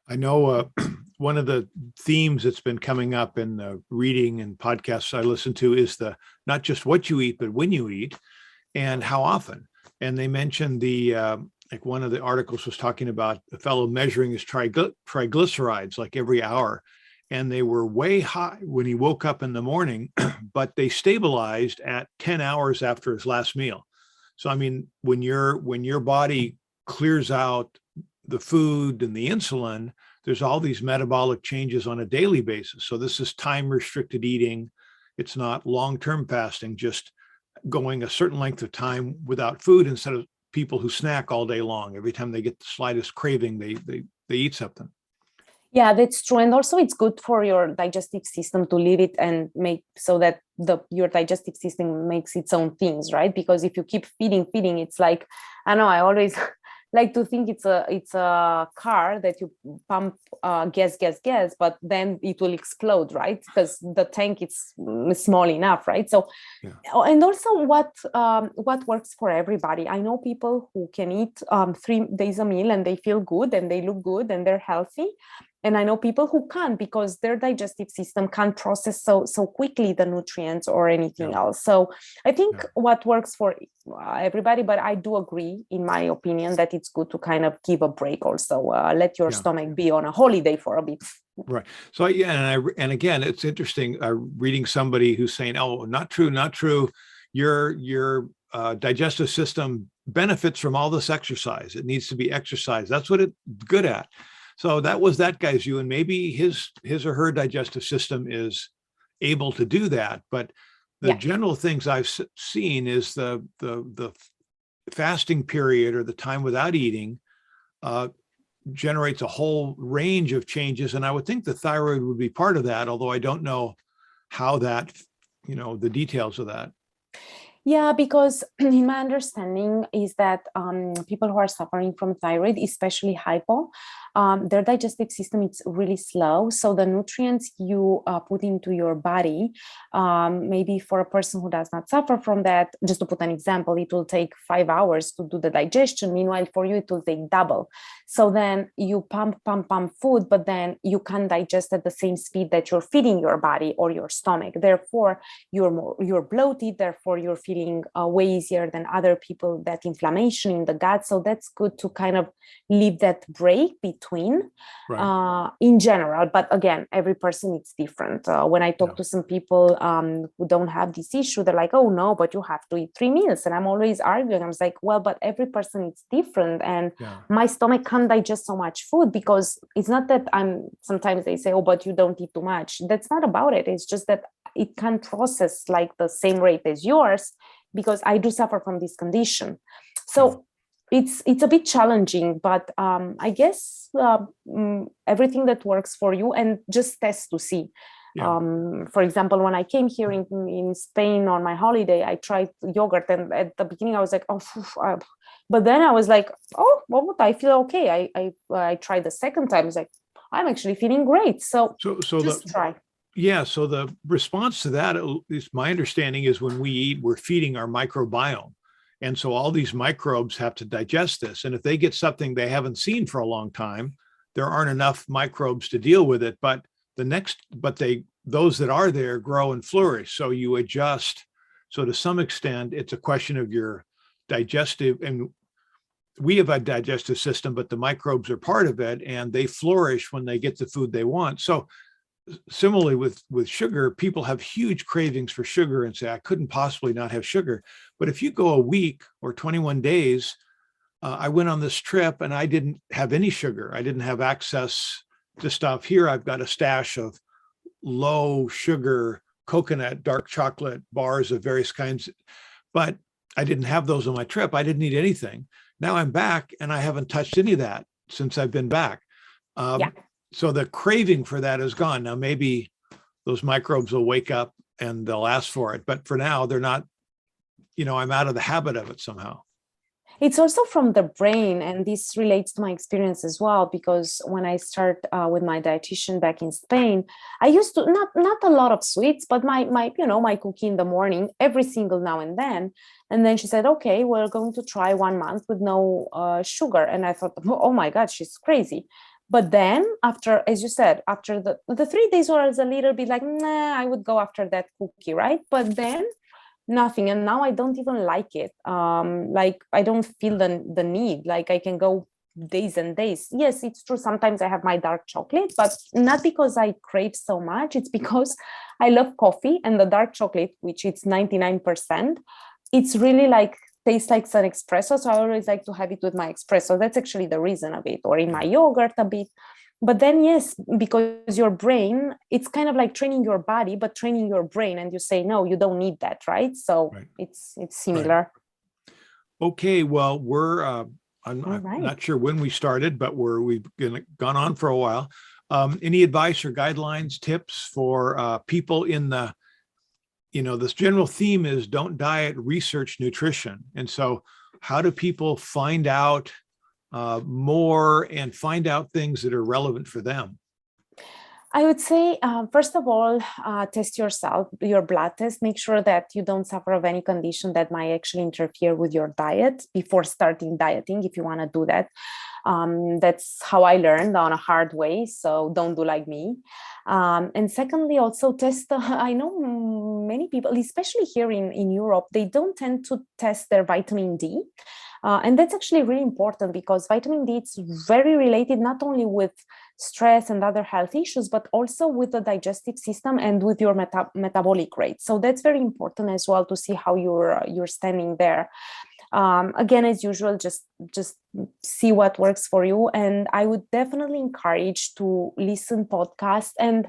I know one of the themes that's been coming up in the reading and podcasts I listen to is the not just what you eat, but when you eat and how often. And they mentioned like one of the articles was talking about a fellow measuring his triglycerides like every hour. And they were way high when he woke up in the morning, but they stabilized at 10 hours after his last meal. So, I mean, when your body clears out the food and the insulin, there's all these metabolic changes on a daily basis. So this is time restricted eating. It's not long-term fasting, just going a certain length of time without food instead of people who snack all day long. Every time they get the slightest craving, they eat something. Yeah, that's true. And also it's good for your digestive system to leave it and make so that your digestive system makes its own things, right? Because if you keep feeding, it's like, I know I always like to think it's a car that you pump gas, but then it will explode, right? Because the tank is small enough, right? So, Yeah. and also what works for everybody. I know people who can eat 3 days a meal and they feel good and they look good and they're healthy. And I know people who can't because their digestive system can't process so quickly the nutrients or anything else. So I think what works for everybody, but I do agree, in my opinion, that it's good to kind of give a break also. Let your stomach be on a holiday for a bit. Right. So and again, it's interesting reading somebody who's saying, "Oh, not true, not true. Your digestive system benefits from all this exercise. It needs to be exercised. That's what it's good at." So that was that guy's view, and maybe his or her digestive system is able to do that. But the general things I've seen is the fasting period or the time without eating generates a whole range of changes, and I would think the thyroid would be part of that. Although I don't know how that, the details of that. Yeah, because in my understanding is that people who are suffering from thyroid, especially hypo, their digestive system is really slow. So the nutrients you put into your body, maybe for a person who does not suffer from that, just to put an example, it will take 5 hours to do the digestion. Meanwhile, for you, it will take double. So then you pump food, but then you can't digest at the same speed that you're feeding your body or your stomach. Therefore, you're bloated. Therefore, you're feeling way easier than other people, that inflammation in the gut. So that's good to kind of leave that break between in general. But again, every person is different. When I talk to some people who don't have this issue, they're like, oh no, but you have to eat 3 meals. And I'm always arguing. I'm like, well, but every person is different. And my stomach can't digest so much food, because it's not that sometimes they say, oh, but you don't eat too much. That's not about it. It's just that it can't process like the same rate as yours, because I do suffer from this condition. So it's a bit challenging, but I guess everything that works for you, and just test to see. For example, when I came here in Spain on my holiday, I tried yogurt, and at the beginning I was like, oh, but then I was like, oh, well, I feel okay. I tried the second time. I was like, I'm actually feeling great. So just try. Yeah. So the response to that, at least my understanding, is when we eat, we're feeding our microbiome. And so all these microbes have to digest this. And if they get something they haven't seen for a long time, there aren't enough microbes to deal with it. But those that are there grow and flourish. So you adjust. So to some extent, it's a question of your digestive, and we have a digestive system, but the microbes are part of it, and they flourish when they get the food they want. So similarly with sugar, people have huge cravings for sugar and say, I couldn't possibly not have sugar. But if you go a week or 21 days, I went on this trip and I didn't have any sugar. I didn't have access to stuff. Here I've got a stash of low sugar, coconut, dark chocolate bars of various kinds, but I didn't have those on my trip. I didn't eat anything. Now I'm back and I haven't touched any of that since I've been back. So the craving for that is gone. Now, maybe those microbes will wake up and they'll ask for it. But for now, they're not, I'm out of the habit of it somehow. It's also from the brain, and this relates to my experience as well, because when I start with my dietitian back in Spain, I used to not a lot of sweets, but my cookie in the morning every single now and then. And then she said, okay, we're going to try 1 month with no sugar. And I thought, oh my God, she's crazy. But then after, as you said, after the 3 days was a little bit like, nah, I would go after that cookie, right? But then nothing. And now I don't even like it. Like I don't feel the need, like I can go days and days. Yes, it's true. Sometimes I have my dark chocolate, but not because I crave so much. It's because I love coffee, and the dark chocolate, which it's 99%, it's really like tastes like an espresso. So I always like to have it with my espresso. That's actually the reason of it, or in my yogurt a bit. But then, yes, because your brain, it's kind of like training your body, but training your brain, and you say, no, you don't need that, right? So Right. it's similar. Okay, well, I'm Right. not sure when we started, but we've gone on for a while. Any advice or guidelines, tips for people in the, this general theme is don't diet, research nutrition. And so how do people find out more and find out things that are relevant for them? I would say, first of all, test yourself, your blood test. Make sure that you don't suffer of any condition that might actually interfere with your diet before starting dieting, if you want to do that. That's how I learned, on a hard way. So don't do like me. And secondly, also test. I know many people, especially here in Europe, they don't tend to test their vitamin D. And that's actually really important, because vitamin D is very related not only with stress and other health issues, but also with the digestive system and with your metabolic rate. So that's very important as well, to see how you're standing there. Again, as usual, just see what works for you. And I would definitely encourage to listen podcasts and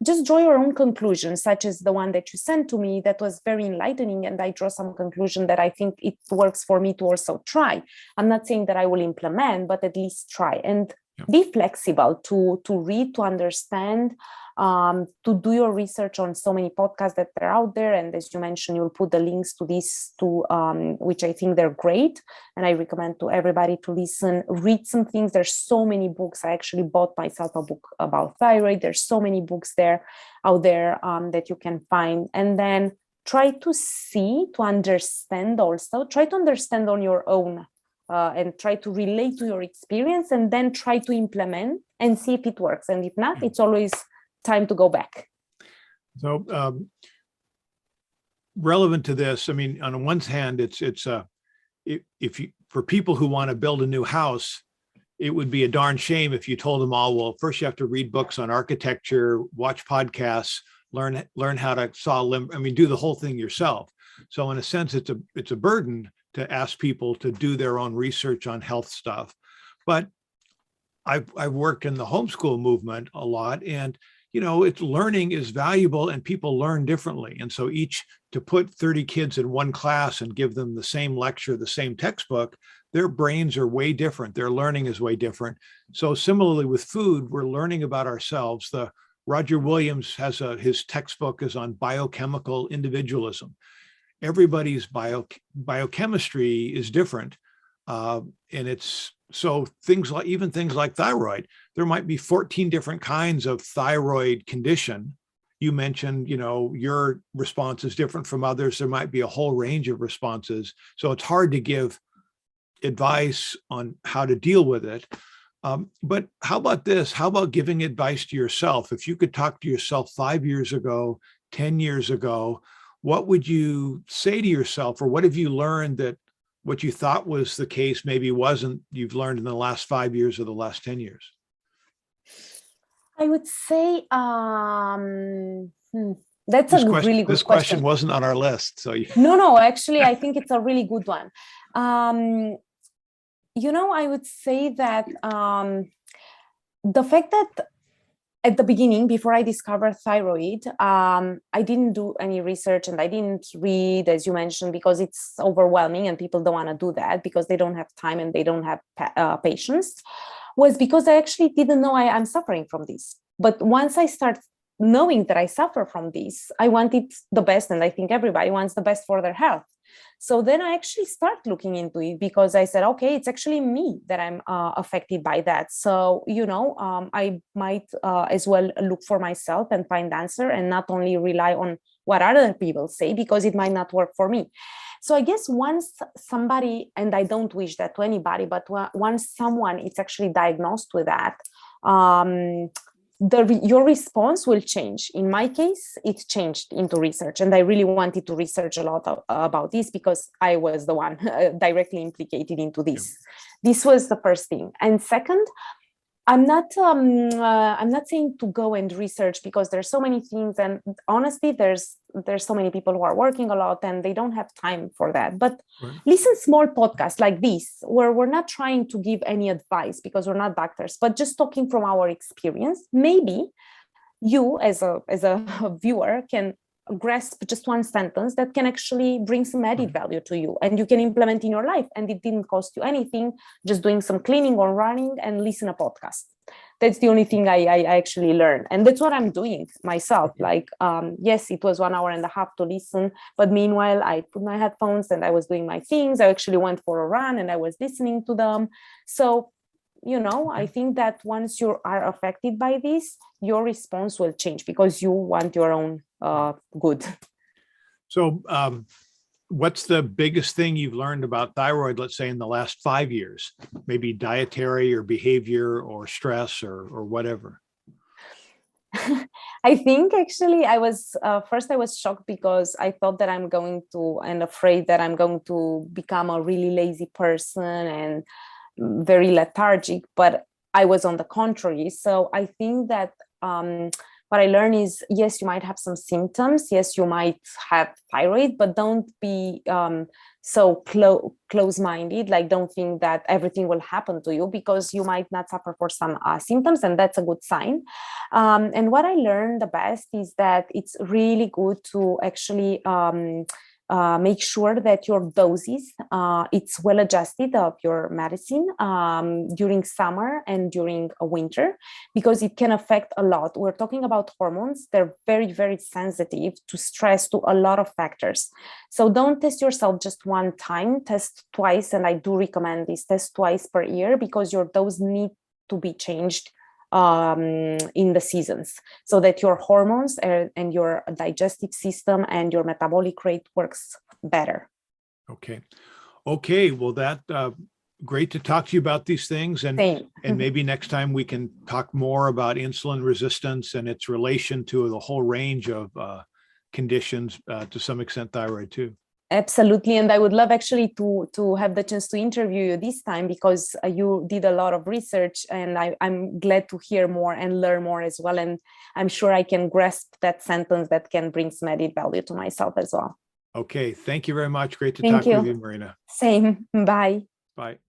just draw your own conclusions, such as the one that you sent to me. That was very enlightening, and I draw some conclusion that I think it works for me to also try. I'm not saying that I will implement, but at least try, and be flexible to read, to understand, to do your research on so many podcasts that are out there. And as you mentioned, you'll put the links to these two, which I think they're great. And I recommend to everybody to listen, read some things. There's so many books. I actually bought myself a book about thyroid. There's so many books out there that you can find. And then try to understand also, try to understand on your own. And try to relate to your experience, and then try to implement and see if it works. And if not, it's always time to go back. So relevant to this, I mean, on one hand, if you, for people who want to build a new house, it would be a darn shame if you told them all, well, first you have to read books on architecture, watch podcasts, learn how to saw do the whole thing yourself. So in a sense, it's a burden to ask people to do their own research on health stuff. But I've worked in the homeschool movement a lot, and it's learning is valuable, and people learn differently. And so to put 30 kids in one class and give them the same lecture, the same textbook, their brains are way different. Their learning is way different. So similarly with food, we're learning about ourselves. Roger Williams has his textbook is on biochemical individualism. Everybody's biochemistry is different. And it's so things like thyroid, there might be 14 different kinds of thyroid condition. You mentioned, your response is different from others. There might be a whole range of responses. So it's hard to give advice on how to deal with it. But how about this? How about giving advice to yourself? If you could talk to yourself 5 years ago, 10 years ago, what would you say to yourself, or what have you learned that what you thought was the case maybe wasn't, you've learned in the last 5 years or the last 10 years? I would say that's a really good This question wasn't on our list. So No, actually, I think it's a really good one. I would say that the fact that at the beginning, before I discovered thyroid, I didn't do any research, and I didn't read, as you mentioned, because it's overwhelming and people don't want to do that because they don't have time and they don't have patience, was because I actually didn't know I'm suffering from this. But once I start knowing that I suffer from this, I wanted the best, and I think everybody wants the best for their health. So then I actually start looking into it, because I said, okay, it's actually me that I'm affected by that. So, I might as well look for myself and find answer, and not only rely on what other people say, because it might not work for me. So I guess once somebody, and I don't wish that to anybody, but once someone is actually diagnosed with that, your response will change. In my case, it changed into research, and I really wanted to research a lot about this because I was the one directly implicated into this. This was the first thing. And second, I'm not saying to go and research because there's so many things, and honestly, there's so many people who are working a lot and they don't have time for that. But listen, small podcasts like this, where we're not trying to give any advice because we're not doctors, but just talking from our experience. Maybe you, as a viewer, can grasp just one sentence that can actually bring some added value to you, and you can implement in your life, and it didn't cost you anything, just doing some cleaning or running and listen a podcast. That's the only thing I actually learned, and that's what I'm doing myself. Like yes, it was 1.5 hours to listen, but meanwhile I put my headphones and I was doing my things. I actually went for a run and I was listening to them. So I think that once you are affected by this, your response will change because you want your own good. So what's the biggest thing you've learned about thyroid, let's say in the last 5 years, maybe dietary or behavior or stress or whatever? I think actually I was first I was shocked because I thought that I'm going to, and afraid that I'm going to become a really lazy person and very lethargic, but I was on the contrary. So I think that what I learned is, yes, you might have some symptoms. Yes, you might have thyroid, but don't be so close-minded. Like, don't think that everything will happen to you, because you might not suffer for some symptoms, and that's a good sign. And what I learned the best is that it's really good to actually make sure that your doses, it's well adjusted of your medicine during summer and during winter, because it can affect a lot. We're talking about hormones. They're very, very sensitive to stress, to a lot of factors. So don't test yourself just one time, test twice. And I do recommend this, test twice per year, because your dose need to be changed in the seasons, so that your hormones and your digestive system and your metabolic rate works better. Okay, well, that great to talk to you about these things, and maybe next time we can talk more about insulin resistance and its relation to the whole range of conditions, to some extent thyroid too. Absolutely. And I would love actually to have the chance to interview you this time, because you did a lot of research, and I'm glad to hear more and learn more as well. And I'm sure I can grasp that sentence that can bring some added value to myself as well. Okay. Thank you very much. Great to talk with you, Marina. Same. Bye. Bye.